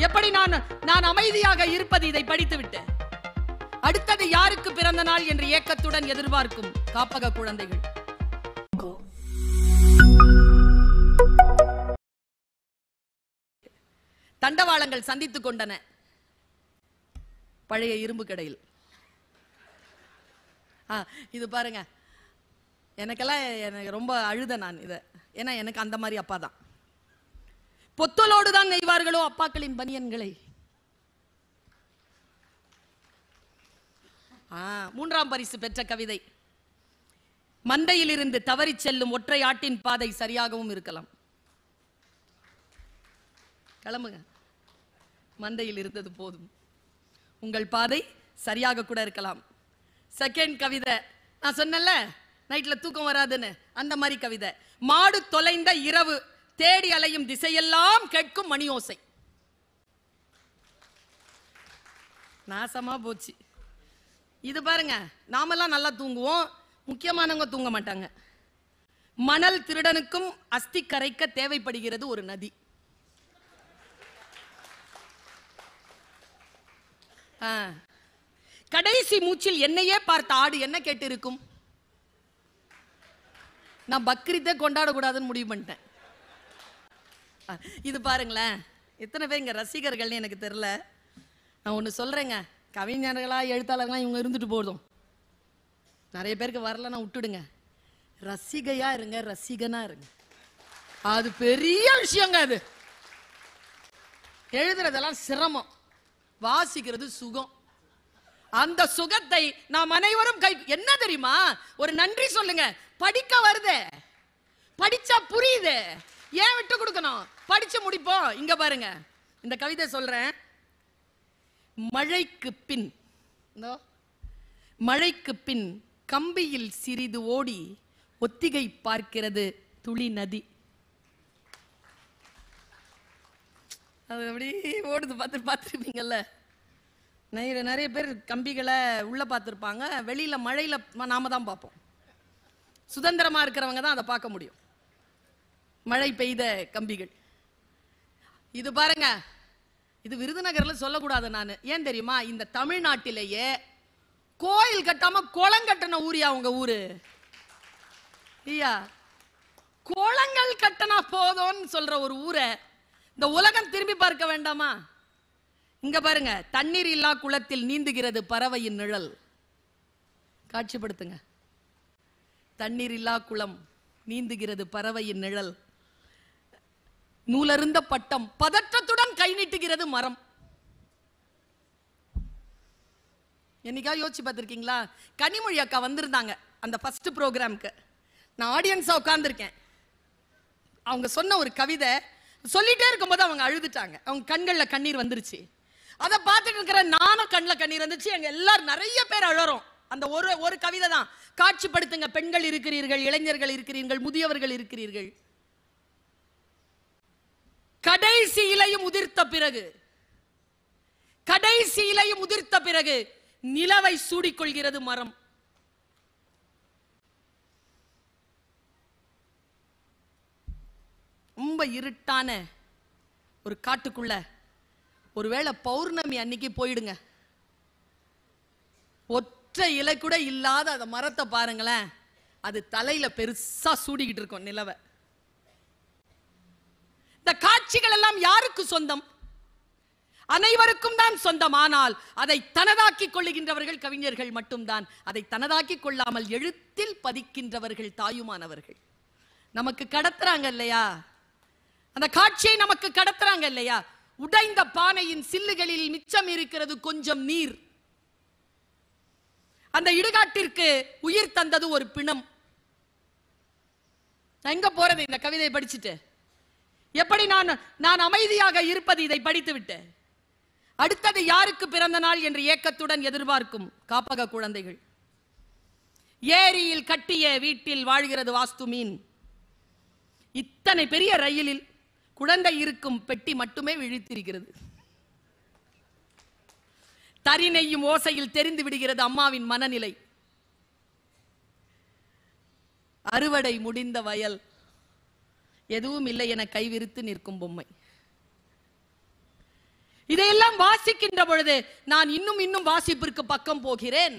எப்படி நான் அமைதியாக இருப்பது இதை படித்து விட்டேன். அடுத்தது யாருக்கு பிறந்த நாள் என்று ஏக்கத்துடன் எதிர்பார்க்கும் காப்பக குழந்தைகள். தண்டவாளங்கள் சந்தித்துக் கொண்டன பழைய இரும்பு கடையில். இது பாருங்க, எனக்கு ரொம்ப அழுத நான் இத. ஏன்னா எனக்கு அந்த மாதிரி அப்பா தான். பொத்தலோடு தான் நெய்வார்களோ அப்பாக்களின் பனியன்களை. மூன்றாம் பரிசு பெற்ற கவிதை. மந்தையில் இருந்து தவறி செல்லும் ஒற்றை ஆட்டின் பாதை சரியாகவும் இருக்கலாம். கிளம்புங்க, மந்தையில் இருந்தது போதும், உங்கள் பாதை சரியாக கூட இருக்கலாம். செகண்ட் கவிதை, நான் சொன்னல நைட்ல தூக்கம் வராதுன்னு, அந்த மாதிரி கவிதை. மாடு தொலைந்த இரவு தேடி அலையும் திசையெல்லாம் கேட்கும் மணி ஓசை. நாசமா போச்சு. இது பாருங்க, நாமெல்லாம் நல்லா தூங்குவோம், முக்கியமானவங்க தூங்க மாட்டாங்க. மணல் திருடனுக்கும் அஸ்தி கரைக்க தேவைப்படுகிறது ஒரு நதி. கடைசி மூச்சில் என்னையே பார்த்த ஆடு என்ன கேட்டு இருக்கும்? நான் பக்ரீத்தை கொண்டாடக்கூடாதுன்னு முடிவு பண்ணிட்டேன். இது பாருங்களேன், எத்தனை பேர் இங்க ரசிகர்கள்னு எனக்கு தெரியல. நான் ஒன்று சொல்றேங்க, கவிஞர்களா எழுத்தாளர்களா இவங்க இருந்துட்டு போதும், நிறைய பேருக்கு வரலன்னா விட்டுடுங்க. ரசிகையா இருங்க, ரசிகனா இருங்க, அது பெரிய விஷயங்க. அது எழுதுறதெல்லாம் சிரமம், வாசிக்கிறது சுகம். அந்த சுகத்தை நாம் அனைவரும் என்ன தெரியுமா, ஒரு நன்றி சொல்லுங்க. படிக்க வருது, படிச்சா புரியுது, ஏன் விட்டு கொடுக்கணும்? படிச்சு முடிப்போம். இங்க பாருங்க, இந்த கவிதை சொல்றேன். மழைக்கு பின், மழைக்கு பின் கம்பியில் சிறிது ஓடி ஒத்திகை பார்க்கிறது துளி நதி. அது அப்படி ஓடுது, பார்த்துருப்பீங்கல்ல. நிறைய பேர் கம்பிகளை உள்ள பார்த்துருப்பாங்க, வெளியில மழையில நாம தான் பார்ப்போம். சுதந்திரமா இருக்கிறவங்க தான் அதை பார்க்க முடியும், மழை பெய்த கம்பிகள். இது பாருங்க, இது விருதுநகர்ல சொல்லக்கூடாது நான். ஏன் தெரியுமா? இந்த தமிழ்நாட்டிலேயே கோயில் கட்டாம குளம் கட்டின ஊரியா உங்க ஊரு? ஐயா, குளங்கள் கட்டினா போதும்னு சொல்ற ஒரு ஊரை இந்த உலகம் திரும்பி பார்க்க வேண்டாமா? இங்க பாருங்க, தண்ணீர் இல்லா குளத்தில் நீந்துகிறது பறவையின் நிழல். காட்சிப்படுத்துங்க. தண்ணீர் இல்லா குளம், நீந்துகிறது பறவையின் நிழல். நூலருந்த பட்டம் பதற்றத்துடன் கை நீட்டுகிறது மரம். என்னைக்கா யோசிச்சு பார்த்திருக்கீங்களா? கனிமொழி அக்கா வந்திருந்தாங்க அந்த ஃபர்ஸ்ட் ப்ரோக்ராம்க்கு. நான் ஆடியன்ஸா உட்கார்ந்துருக்கேன். அவங்க சொன்ன ஒரு கவிதை சொல்லிட்டே இருக்கும்போது அவங்க அழுதுட்டாங்க, அவங்க கண்கள்ல கண்ணீர் வந்துருச்சு. அதை பார்த்துட்டு இருக்கிற நானும் கண்ணில் கண்ணீர் வந்துச்சு. எங்க எல்லாரும் நிறைய பேர் அழறோம். அந்த ஒரு கவிதை தான். காட்சிப்படுத்துங்க. பெண்கள் இருக்கிறீர்கள், இளைஞர்கள் இருக்கிறீர்கள், முதியவர்கள் இருக்கிறீர்கள். கடைசி இலையும் உதிர்த்த பிறகு, கடைசி இலையும் உதிர்த்த பிறகு நிலவை சூடிக்கொள்கிறது மரம். ரொம்ப இருட்டான ஒரு காட்டுக்குள்ள ஒருவேளை பௌர்ணமி அன்னைக்கு போயிடுங்க, ஒற்றை இலை கூட இல்லாத அந்த மரத்தை பாருங்களேன், அது தலையில பெருசா சூடிக்கிட்டு இருக்கும் நிலவை. இந்த காட்சிகள் எல்லாம் யாருக்கு சொந்தம்? அனைவருக்கும் தான் சொந்தம். ஆனால் அதை தனதாக்கிக் கொள்ளுகின்றவர்கள் கவிஞர்கள் மட்டும்தான். அதை தனதாக்கிக் கொள்ளாமல் எழுத்தில் பதிக்கின்றவர்கள் தாயுமானவர்கள். நமக்கு கடத்துறாங்க இல்லையா? அந்த காட்சியை நமக்கு கடத்துறாங்க இல்லையா? உடைந்த பானையின் சில்லுகளில் மிச்சம் இருக்கிறது கொஞ்சம் நீர். அந்த இடுகாட்டிற்கு உயிர் தந்தது ஒரு பிணம். நான் எங்க போறது இந்த கவிதையை படிச்சுட்டு? எப்படி நான் அமைதியாக இருப்பது இதை படித்து விட்டேன். அடுத்தது யாருக்கு பிறந்த நாள் என்று ஏக்கத்துடன் எதிர்பார்க்கும் காப்பக குழந்தைகள். ஏரியில் கட்டிய வீட்டில் வாழ்கிறது வாஸ்து மீன். இத்தனை பெரிய ரயிலில் குழந்தை இருக்கும் பெட்டி மட்டுமே விழித்திருக்கிறது. தறி நெய்யும் ஓசையில் தெரிந்து விடுகிறது அம்மாவின் மனநிலை. அறுவடை முடிந்த வயல், எதுவும் இல்லை என கைவிரித்து நிற்கும் பொம்மை. இதையெல்லாம் வாசிக்கின்ற பொழுது நான் இன்னும் இன்னும் வாசிப்பிற்கு பக்கம் போகிறேன்.